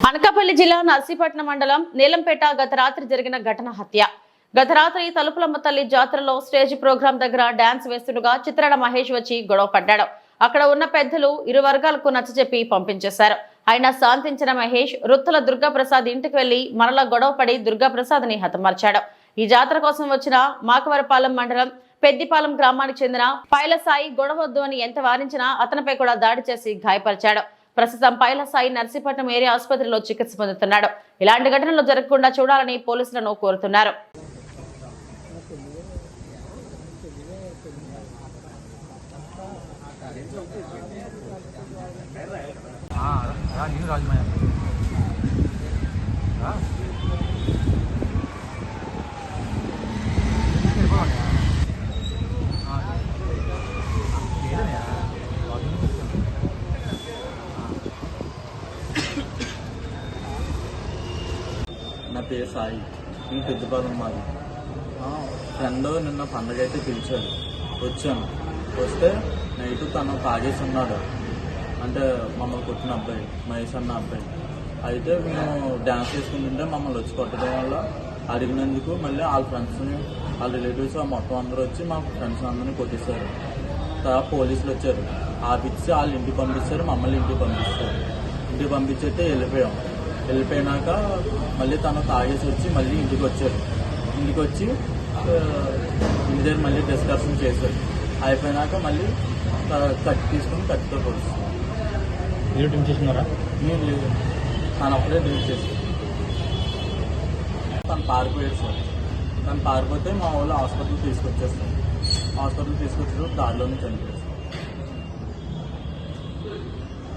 అనకాపల్లి జిల్లా నర్సీపట్నం మండలం నీలంపేట గత రాత్రి జరిగిన ఘటన హత్య. గత రాత్రి తలుపులమ్మ తల్లి జాతరలో స్టేజ్ ప్రోగ్రాం దగ్గర డాన్స్ వేస్తుండగా చిత్రాడ మహేష్ వచ్చి గొడవ పడ్డాడు. అక్కడ ఉన్న పెద్దలు ఇరు వర్గాలకు నచ్చజెప్పి పంపించేశారు. అయినా శాంతించిన మహేష్ రుత్తుల దుర్గాప్రసాద్ ఇంటికి వెళ్లి మరలా గొడవ పడి దుర్గాప్రసాద్ ని హతమార్చాడు. ఈ జాతర కోసం వచ్చిన మాకవరపాలెం మండలం పెద్దిపాలెం గ్రామానికి చెందిన పైలసాయి గొడవద్దు అని ఎంత వారించినా అతనిపై కూడా దాడి చేసి గాయపరిచాడు. ప్రస్తుతం పైలసాయి నర్సీపట్నం ఏరియా ఆసుపత్రిలో చికిత్స పొందుతున్నాడు. ఇలాంటి ఘటనలు జరగకుండా చూడాలని పోలీసులను కోరుతున్నారు. నా పేరు సాయి, నేను పెద్దపాలెం మాది. ఫ్రెండ్ నిన్న పండగ అయితే పిలిచాడు, వచ్చాను. వస్తే నైట్ తను తాగేసి ఉన్నాడు, అంటే మమ్మల్ని కొట్టిన అబ్బాయి మహేష్ అన్న అబ్బాయి. అయితే మేము డ్యాన్స్ చేసుకుంటుంటే మమ్మల్ని వచ్చి కొట్టడం వల్ల అడిగినందుకు మళ్ళీ వాళ్ళ ఫ్రెండ్స్ని వాళ్ళ రిలేటివ్స్ మొత్తం అందరూ వచ్చి మా ఫ్రెండ్స్ అందరినీ కొట్టేశారు. తర్వాత పోలీసులు వచ్చారు, ఆపిచ్చి వాళ్ళు ఇంటికి పంపిస్తారు, మమ్మల్ని ఇంటికి పంపిస్తారు. ఇంటికి పంపించైతే వెళ్ళిపోయినాక మళ్ళీ తను తాగేసి వచ్చి మళ్ళీ ఇంటికి వచ్చారు. ఇంటికి వచ్చి ఇంటి దగ్గర మళ్ళీ డిస్కషన్ చేశారు. అయిపోయినాక మళ్ళీ కత్తి తీసుకుని కత్తితో పొడుస్తారు. మీరు డ్రింక్ చేస్తున్నారా? నేను లేదు, తను అప్పుడే డ్రింక్ చేశాను. తను పారిపోయాడు సార్. తను పారిపోతే మా వాళ్ళు హాస్పిటల్ తీసుకొచ్చేస్తారు. హాస్పిటల్ తీసుకొచ్చారు, దారిలోనే చనిపోయారు.